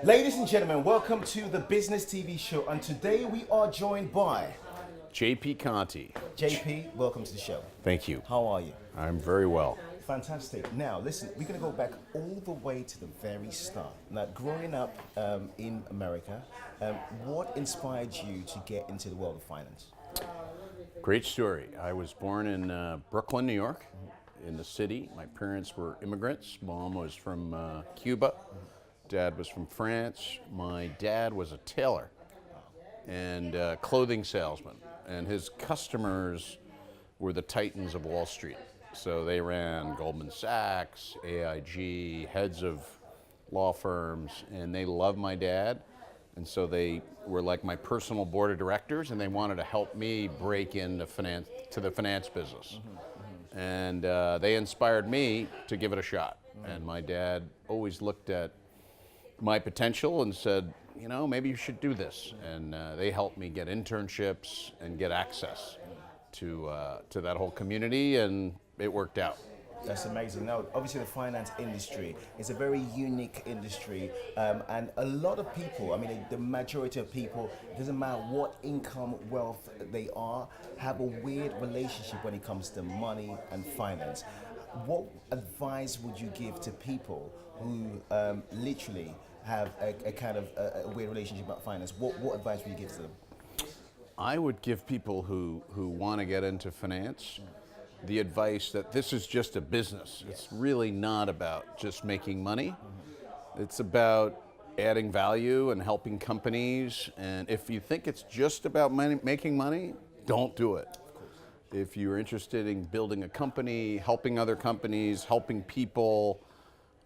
Ladies and gentlemen, welcome to the Business TV show, and today we are joined by JP Conte. JP. Welcome to the show. Thank you. How are you? I'm very well. Fantastic. Now, listen, we're going to go back all the way to the very start. Now, growing up in America, what inspired you to get into the world of finance? Great story. I was born in Brooklyn, New York, in the city. My parents were immigrants. Mom was from Cuba. Dad was from France. My dad was a tailor and clothing salesman, and his customers were the titans of Wall Street. So they ran Goldman Sachs, AIG, heads of law firms, and they loved my dad. And so they were like my personal board of directors, and they wanted to help me break into the finance business. And they inspired me to give it a shot. And my dad always looked at my potential and said, you know, maybe you should do this. And they helped me get internships and get access to that whole community, and it worked out. That's amazing. Now, obviously, the finance industry is a very unique industry, and a lot of people, I mean, the majority of people, it doesn't matter what income, wealth they are, have a weird relationship when it comes to money and finance. What advice would you give to people who literally have a kind of a weird relationship about finance? What advice would you give to them? I would give people who want to get into finance the advice that this is just a business. It's really not about just making money. It's about adding value and helping companies. And if you think it's just about making money, don't do it. If you're interested in building a company, helping other companies, helping people,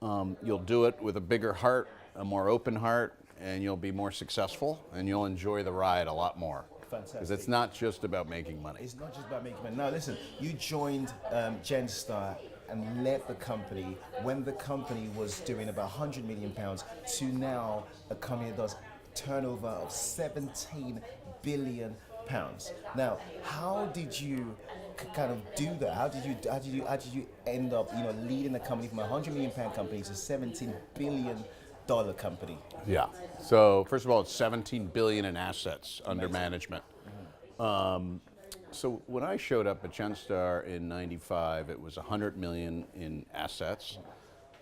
you'll do it with a bigger heart, a more open heart, and you'll be more successful, and you'll enjoy the ride a lot more. Fantastic. Because it's not just about making money. It's not just about making money. Now, listen, you joined Genstar and led the company when the company was doing about £100 million to now a company that does turnover of £17 billion. Now, how did you kind of do that? How did you end up, leading a company from a £100 million company to $17 billion company? Yeah. So first of all, it's 17 billion in assets under management. So when I showed up at Genstar in '95, it was 100 million in assets,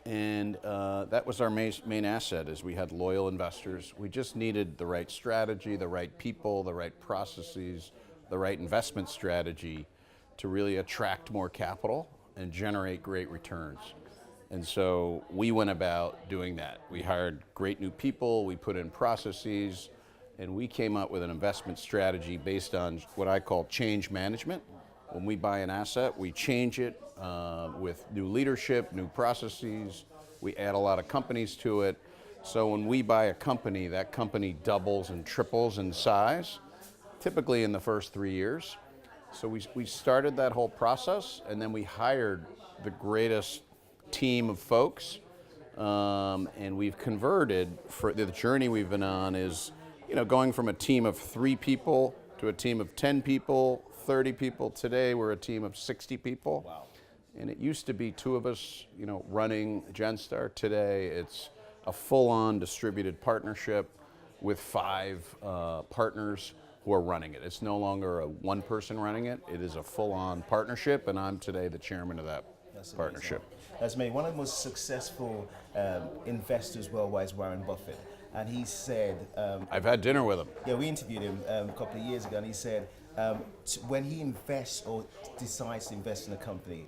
and that was our main asset. Is we had loyal investors. We just needed the right strategy, the right people, the right processes, the right investment strategy to really attract more capital and generate great returns. And so we went about doing that. We hired great new people, we put in processes, and we came up with an investment strategy based on what I call change management. When we buy an asset, we change it with new leadership, new processes. We add a lot of companies to it. So when we buy a company, that company doubles and triples in size, typically in the first 3 years. So we started that whole process, and then we hired the greatest team of folks, and we've converted. For the journey we've been on is, going from a team of 3 people to a team of 10 people, 30 people. Today we're a team of 60 people. Wow. And it used to be 2 of us, running Genstar. Today it's a full-on distributed partnership with 5 partners who are running it. It's no longer a one person running it. It is a full-on partnership, and I'm today the chairman of that partnership. That's me. One of the most successful investors worldwide is Warren Buffett, and he said, I've had dinner with him. Yeah, we interviewed him a couple of years ago, and he said when he invests or decides to invest in a company,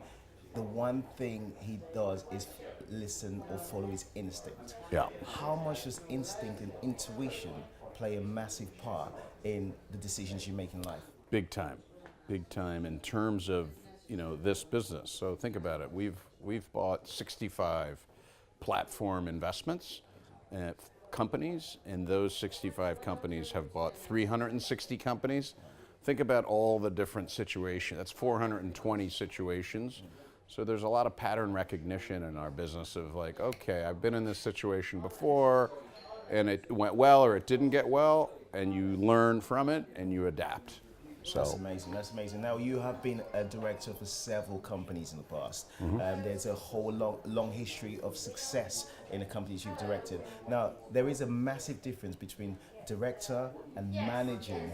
the one thing he does is listen or follow his instinct. Yeah. How much does instinct and intuition play a massive part in the decisions you make in life? Big time in terms of this business. So think about it. We've bought 65 platform investments at companies, and those 65 companies have bought 360 companies. Think about all the different situations. That's 420 situations. So there's a lot of pattern recognition in our business of like, okay, I've been in this situation before, and it went well or it didn't get well, and you learn from it and you adapt. That's amazing. That's amazing. Now, you have been a director for several companies in the past. There's a whole long history of success in the companies you've directed. Now, there is a massive difference between director and managing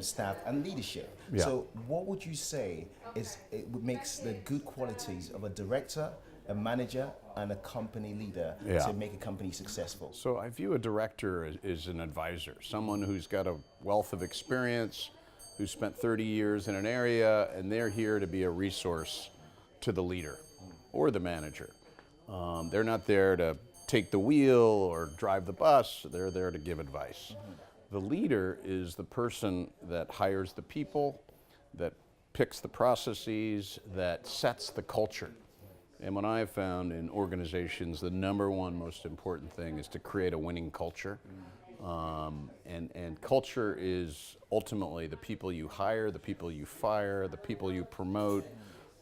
staff and leadership. Yeah. So, what would you say makes the good qualities of a director, a manager, and a company leader to make a company successful? So I view a director as an advisor, someone who's got a wealth of experience, who spent 30 years in an area, and they're here to be a resource to the leader or the manager. They're not there to take the wheel or drive the bus, they're there to give advice. The leader is the person that hires the people, that picks the processes, that sets the culture. And what I've found in organizations, the number one most important thing is to create a winning culture. And culture is ultimately the people you hire, the people you fire, the people you promote.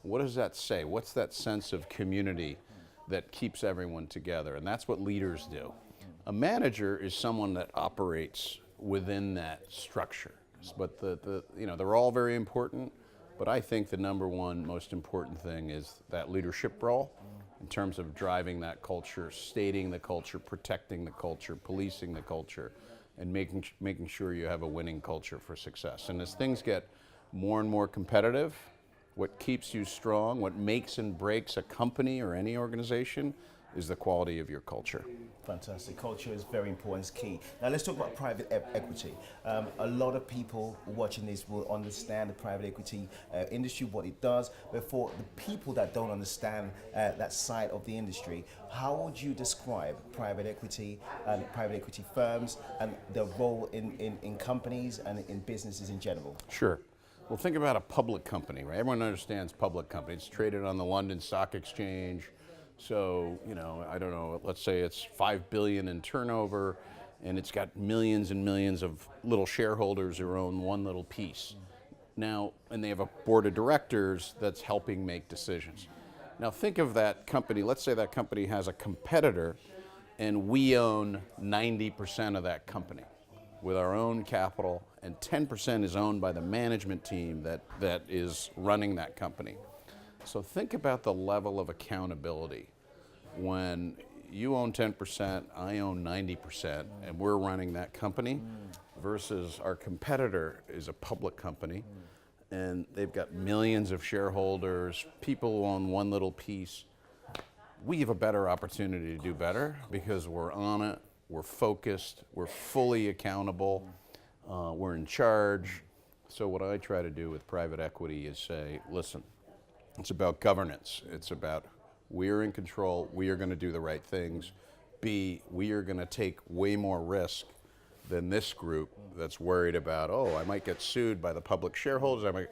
What does that say? What's that sense of community that keeps everyone together? And that's what leaders do. A manager is someone that operates within that structure. But they're all very important. But I think the number one most important thing is that leadership role in terms of driving that culture, stating the culture, protecting the culture, policing the culture, and making sure you have a winning culture for success. And as things get more and more competitive, what keeps you strong, what makes and breaks a company or any organization is the quality of your culture. Fantastic. Culture is very important, it's key. Now let's talk about private equity. A lot of people watching this will understand the private equity industry, what it does, but for the people that don't understand that side of the industry, how would you describe private equity and private equity firms and their role in companies and in businesses in general? Sure. Well, think about a public company, right? Everyone understands public company. It's traded on the London Stock Exchange. So, I don't know, let's say it's $5 billion in turnover, and it's got millions and millions of little shareholders who own one little piece. Now, and they have a board of directors that's helping make decisions. Now think of that company, let's say that company has a competitor, and we own 90% of that company with our own capital, and 10% is owned by the management team that is running that company. So think about the level of accountability when you own 10%, I own 90%, and we're running that company versus our competitor is a public company, and they've got millions of shareholders, people who own one little piece. We have a better opportunity to do better because we're on it, we're focused, we're fully accountable, we're in charge. So what I try to do with private equity is say, listen, it's about governance. It's about we're in control, we are going to do the right things. B, we are going to take way more risk than this group that's worried about, oh, I might get sued by the public shareholders.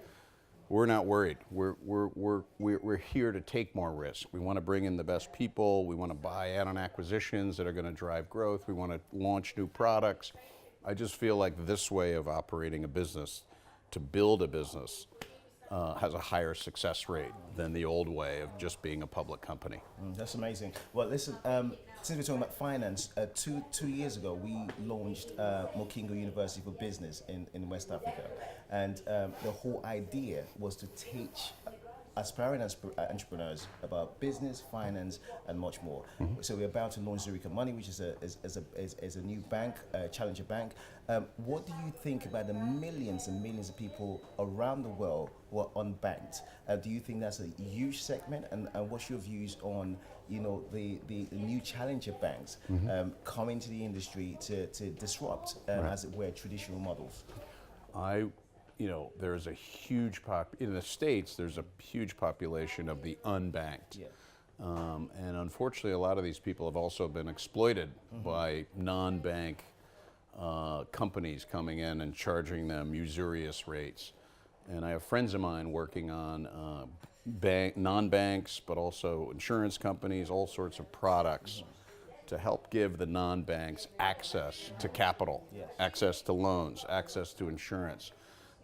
We're not worried. We're here to take more risk. We want to bring in the best people. We want to buy add-on acquisitions that are going to drive growth. We want to launch new products. I just feel like this way of operating a business, to build a business, has a higher success rate than the old way of just being a public company. That's amazing. Well, listen, since we're talking about finance, two years ago we launched Mokingo University for Business in West Africa, and the whole idea was to teach aspiring entrepreneurs about business, finance, and much more. So we're about to launch Zurich Money, which is a new bank, challenger bank. What do you think about the millions and millions of people around the world who are unbanked? Do you think that's a huge segment? And what's your views on the new challenger banks coming to the industry to disrupt, as it were, traditional models? There's a huge in the States, there's a huge population of the unbanked. And unfortunately, a lot of these people have also been exploited by non-bank companies coming in and charging them usurious rates. And I have friends of mine working on non-banks, but also insurance companies, all sorts of products to help give the non-banks access to capital, access to loans, access to insurance.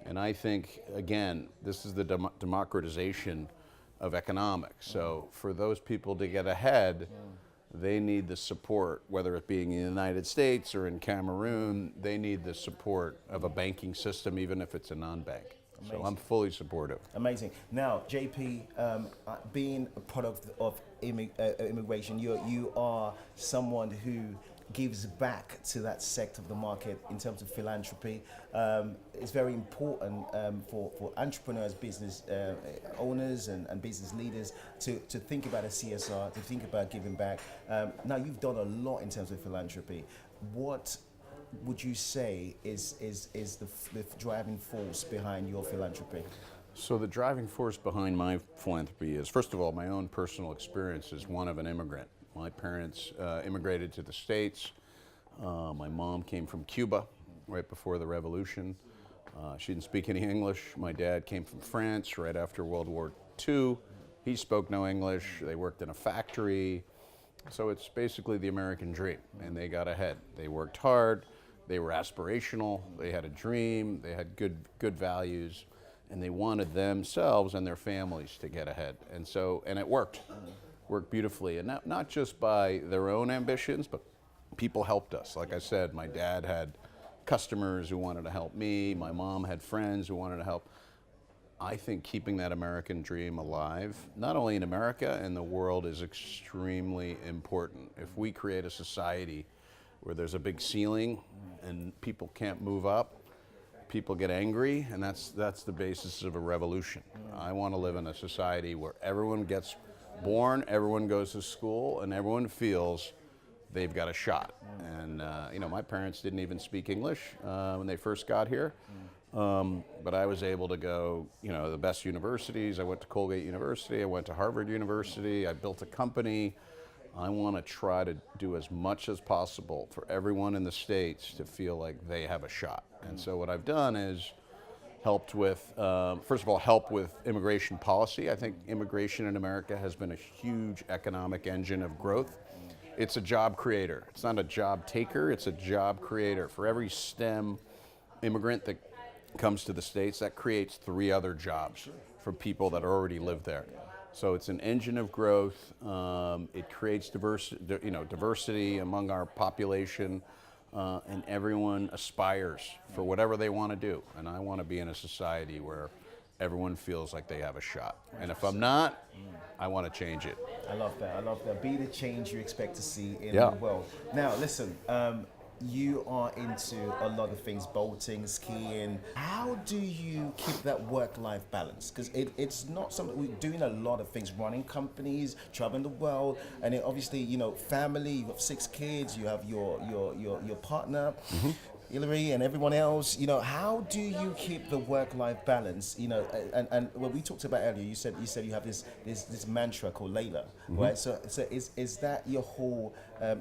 And I think, again, this is the democratization of economics. So for those people to get ahead, they need the support, whether it being in the United States or in Cameroon, they need the support of a banking system, even if it's a non-bank. So I'm fully supportive. Amazing. Now, JP, being a product of immigration, you are someone who gives back to that sector of the market in terms of philanthropy. It's very important for entrepreneurs, business owners and business leaders to think about a CSR, to think about giving back. Now, you've done a lot in terms of philanthropy. What would you say is the driving force behind your philanthropy? So the driving force behind my philanthropy is, first of all, my own personal experience as one of an immigrant. My parents immigrated to the States. My mom came from Cuba right before the revolution. She didn't speak any English. My dad came from France right after World War II. He spoke no English. They worked in a factory. So it's basically the American dream, and they got ahead. They worked hard. They were aspirational. They had a dream. They had good values, and they wanted themselves and their families to get ahead. And it worked. Worked beautifully, and not just by their own ambitions, but people helped us. Like I said, my dad had customers who wanted to help me. My mom had friends who wanted to help. I think keeping that American dream alive, not only in America, in the world, is extremely important. If we create a society where there's a big ceiling and people can't move up, people get angry, and that's the basis of a revolution. I want to live in a society where everyone gets born, everyone goes to school, and everyone feels they've got a shot. And my parents didn't even speak English when they first got here, but I was able to go, the best universities. I went to Colgate University, I went to Harvard University, I built a company. I want to try to do as much as possible for everyone in the States to feel like they have a shot. And so what I've done is helped with, first of all, help with immigration policy. I think immigration in America has been a huge economic engine of growth. It's a job creator. It's not a job taker, it's a job creator. For every STEM immigrant that comes to the States, that creates 3 other jobs for people that already live there. So it's an engine of growth. It creates diversity among our population. And everyone aspires for whatever they want to do. And I want to be in a society where everyone feels like they have a shot. And if I'm not, I want to change it. I love that. I love that. Be the change you expect to see in the world. Now, listen, you are into a lot of things, boating, skiing. How do you keep that work-life balance? Because it's not something, we're doing a lot of things, running companies, traveling the world, and then obviously, family, you've got 6 kids, you have your partner, Hillary, and everyone else. How do you keep the work-life balance? And what we talked about earlier, you said you have this mantra called Layla, right? So is that your whole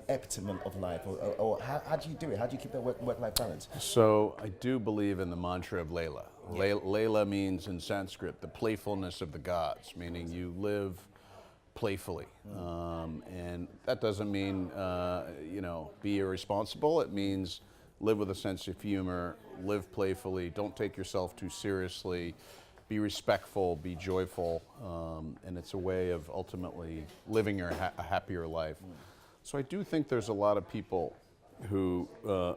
epitome of life, or how do you do it? How do you keep that work-life balance? So I do believe in the mantra of Layla. Layla means in Sanskrit the playfulness of the gods, meaning you live playfully, and that doesn't mean be irresponsible. It means live with a sense of humor, live playfully, don't take yourself too seriously, be respectful, be joyful, and it's a way of ultimately living a happier life. So I do think there's a lot of people who,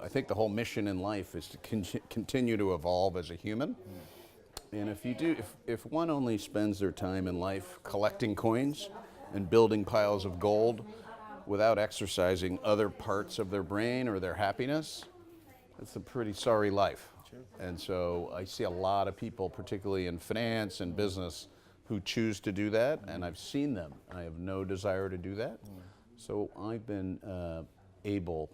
I think the whole mission in life is to continue to evolve as a human. And if one only spends their time in life collecting coins and building piles of gold without exercising other parts of their brain or their happiness, it's a pretty sorry life. Sure. And so I see a lot of people, particularly in finance and business, who choose to do that, and I've seen them. I have no desire to do that. So I've been able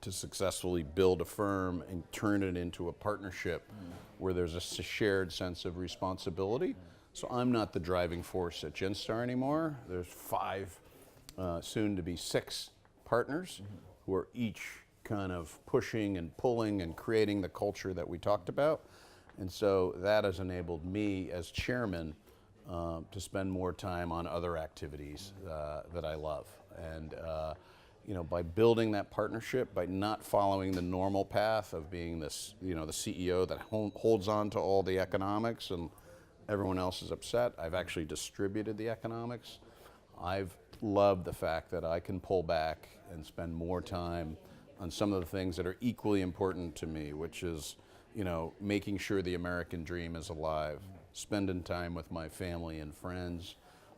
to successfully build a firm and turn it into a partnership where there's a shared sense of responsibility. So I'm not the driving force at Genstar anymore. There's 5, soon to be 6 partners who are each kind of pushing and pulling and creating the culture that we talked about. And so that has enabled me as chairman to spend more time on other activities that I love. And by building that partnership, by not following the normal path of being this, the CEO that holds on to all the economics and everyone else is upset, I've actually distributed the economics. I've loved the fact that I can pull back and spend more time on some of the things that are equally important to me, which is, making sure the American dream is alive, spending time with my family and friends,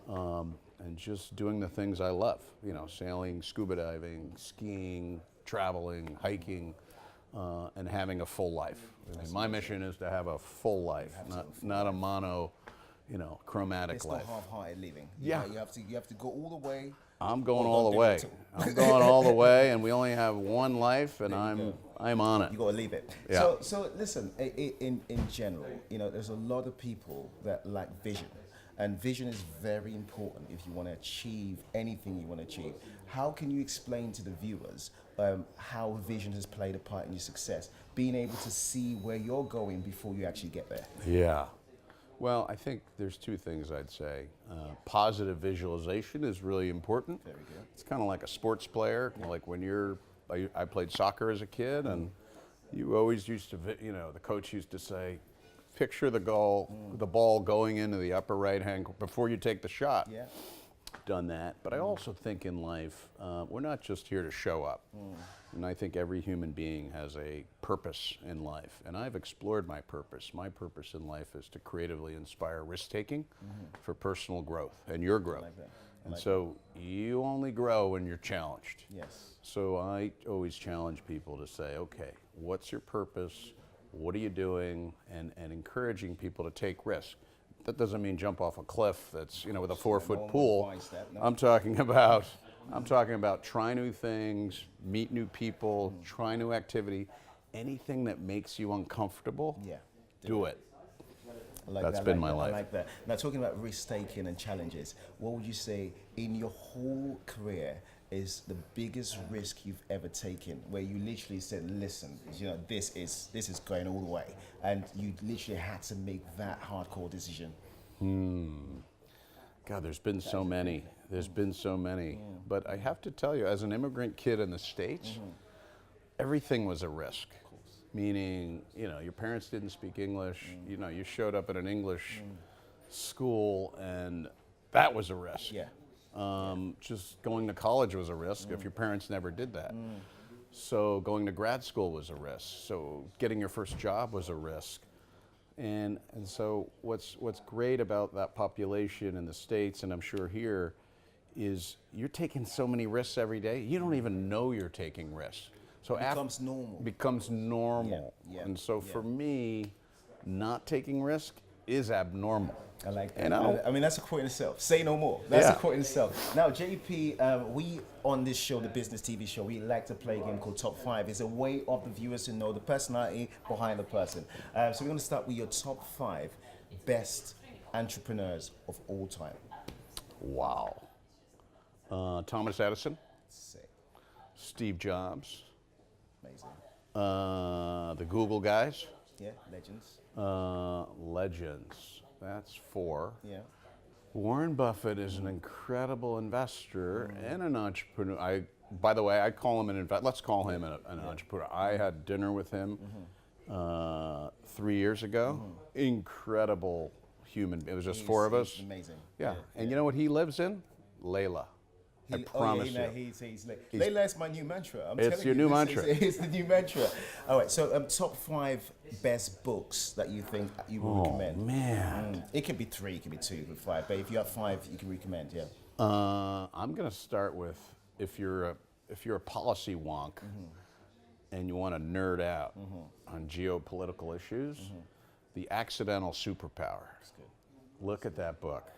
and just doing the things I love, sailing, scuba diving, skiing, traveling, hiking, and having a full life. I mean, my mission is to have a full life, not a mono, chromatic life. It's not half-hearted living. Yeah. You have to go all the way. I'm going all the way. I'm going all the way, and we only have one life, and I'm on it. You got to leave it. Yeah. So listen, in general, there's a lot of people that lack vision. And vision is very important if you want to achieve anything you want to achieve. How can you explain to the viewers how vision has played a part in your success? Being able to see where you're going before you actually get there. Yeah. Well, I think there's two things I'd say. Positive visualization is really important. Very good. It's kind of like a sports player. Like when I played soccer as a kid, and you always used to, the coach used to say, picture the ball going into the upper right hand before you take the shot. Yeah. Done that. But I also think in life, we're not just here to show up. And I think every human being has a purpose in life. And I've explored my purpose. My purpose in life is to creatively inspire risk-taking for personal growth and your growth. And so you only grow when you're challenged. Yes. So I always challenge people to say, okay, what's your purpose? What are you doing? And encouraging people to take risks. That doesn't mean jump off a cliff that's, with a 4-foot pool. I'm talking about try new things, meet new people, try new activity. Anything that makes you uncomfortable, do it. That's been my life. I like that. Now, talking about risk-taking and challenges, what would you say in your whole career is the biggest risk you've ever taken, where you literally said, listen, this is going all the way, and you literally had to make that hardcore decision? God, there's been so many. There's been so many. But I have to tell you, as an immigrant kid in the States, everything was a risk. Meaning, your parents didn't speak English, you showed up at an English school, and that was a risk. Yeah. Just going to college was a risk if your parents never did that. So going to grad school was a risk. So getting your first job was a risk. And so what's great about that population in the States, and I'm sure here, is you're taking so many risks every day, you don't even know you're taking risks. So it becomes normal. Yeah. And so for me, not taking risk is abnormal. I like that. I mean, that's a quote in itself. Say no more. That's a quote in itself. Now, JP, we on this show, the business TV show, we like to play a game called Top 5. It's a way of the viewers to know the personality behind the person. So we're going to start with your top 5 best entrepreneurs of all time. Wow. Thomas Edison. Sick. Steve Jobs. Amazing. The Google guys. Yeah, legends. Legends. That's 4. Yeah. Warren Buffett is an incredible investor and an entrepreneur. By the way, I call him an investor. Let's call him an entrepreneur. I had dinner with him 3 years ago. Incredible human. It was just 4 of us. Amazing. Yeah. And you know what he lives in? Layla. I promise you. Layla is my new mantra. It's your new mantra. It's the new mantra. All right, so top 5 best books that you think you would recommend. Oh, man. It can be 3, it can be 2, but 5. But if you have 5, you can recommend, yeah. I'm going to start with, if you're a policy wonk and you want to nerd out on geopolitical issues, The Accidental Superpower. That's good. Look at that book.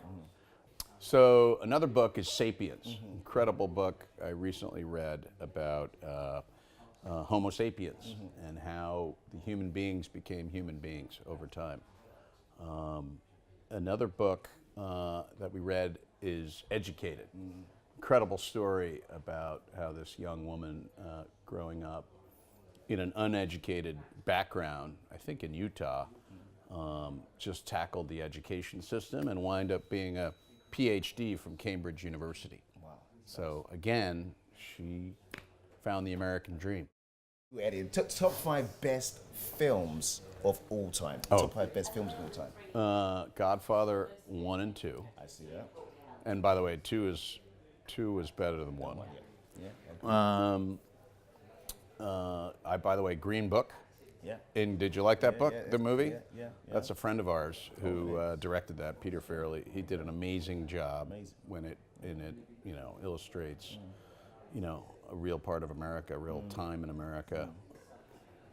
So another book is Sapiens, incredible book I recently read about Homo sapiens and how the human beings became human beings over time. Another book that we read is Educated. Incredible story about how this young woman growing up in an uneducated background, I think in Utah, just tackled the education system and wind up being a PhD from Cambridge University. Wow. So again, she found the American dream. Top 5 best films of all time. Top 5 best films of all time. Godfather 1 and 2. I see that. And by the way, two is better than one. By the way, Green Book. Yeah. And did you like that book, the movie? Yeah. That's a friend of ours who directed that, Peter Farrelly. He did an amazing job when it illustrates, a real part of America, a real time in America.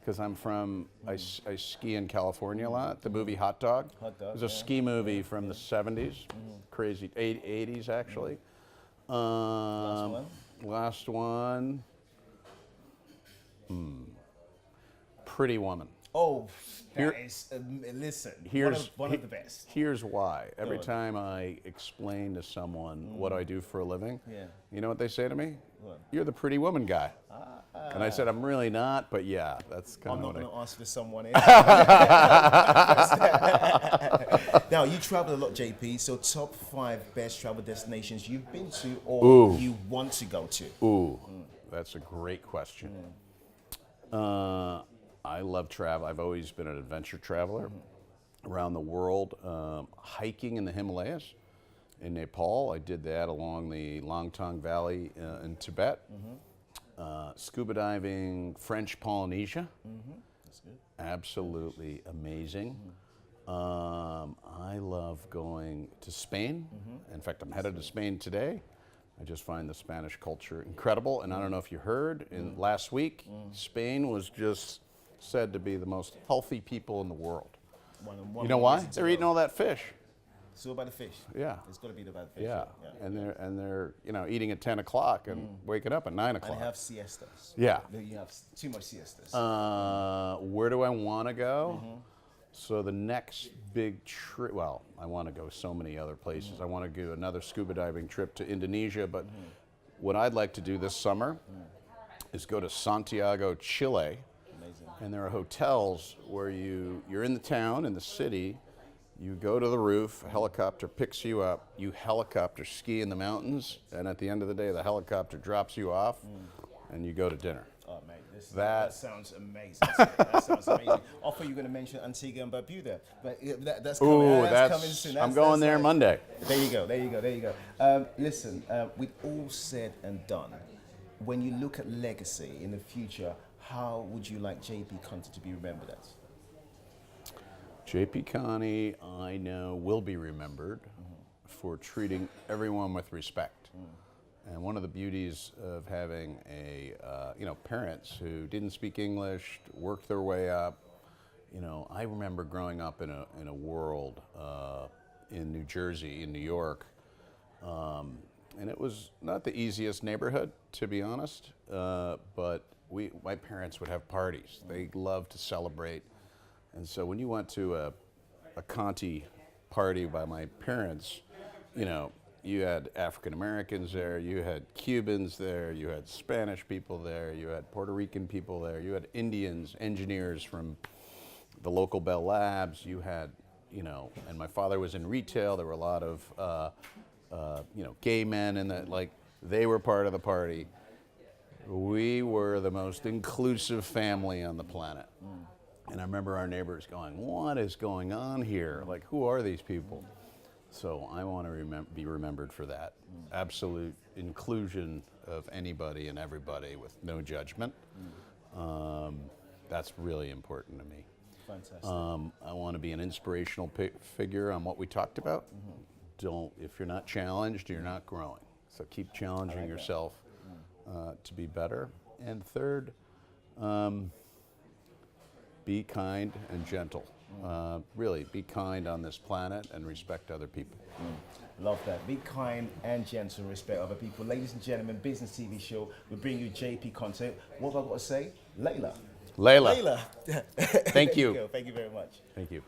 Because I'm from, I ski in California a lot. The movie Hot Dog. It was a ski movie from the 70s, crazy, 80s actually. Last one. Pretty Woman. Oh, listen, one of the best. Here's why. Every time I explain to someone what I do for a living, you know what they say to me? What? You're the pretty woman guy. And I said, I'm really not, but yeah, that's kind of what I'm not going to ask for someone else. Now, you travel a lot, JP, so top 5 best travel destinations you've been to or you want to go to? That's a great question. I love travel. I've always been an adventure traveler around the world. Hiking in the Himalayas in Nepal. I did that along the Langtang Valley in Tibet. Scuba diving, French Polynesia. That's good. Absolutely amazing. I love going to Spain. In fact, I'm headed to Spain today. I just find the Spanish culture incredible. And I don't know if you heard, last week, Spain was just said to be the most healthy people in the world. You know why? They're eating all that fish. It's all about the fish. Yeah. It's got to be about fish. Yeah. And they're eating at 10 o'clock and waking up at 9 o'clock. And have siestas. Yeah. You have too much siestas. Where do I want to go? So the next big trip, well, I want to go so many other places. I want to do another scuba diving trip to Indonesia, but what I'd like to do this summer is go to Santiago, Chile. Amazing. And there are hotels where you're in the town, in the city, you go to the roof, a helicopter picks you up, you helicopter ski in the mountains, and at the end of the day, the helicopter drops you off, and you go to dinner. Oh, mate, that sounds amazing. That sounds amazing. I thought you were going to mention Antigua and Barbuda, but that's coming, that's coming soon. I'm going there Monday. There you go. Listen, with all said and done, when you look at legacy in the future, how would you like JP Conte to be remembered as? JP Conte, I know, will be remembered for treating everyone with respect. And one of the beauties of having parents who didn't speak English, worked their way up. I remember growing up in a world in New Jersey, in New York, and it was not the easiest neighborhood, to be honest. But my parents would have parties. They loved to celebrate, and so when you went to a Conte party by my parents, you had African Americans there, you had Cubans there, you had Spanish people there, you had Puerto Rican people there, you had Indians, engineers from the local Bell Labs, you had, and my father was in retail, there were a lot of, gay men, and they were part of the party. We were the most inclusive family on the planet. And I remember our neighbors going, what is going on here? Like, who are these people? So I want to be remembered for that. Absolute inclusion of anybody and everybody with no judgment. That's really important to me. Fantastic. I want to be an inspirational figure on what we talked about. If you're not challenged, you're not growing. So keep challenging yourself to be better. And third, be kind and gentle. Really, be kind on this planet and respect other people. Love that. Be kind and gentle, respect other people. Ladies and gentlemen, Business TV show. We bring you JP Conte. What have I got to say? Layla. Layla. Thank Thank you. Thank you very much. Thank you.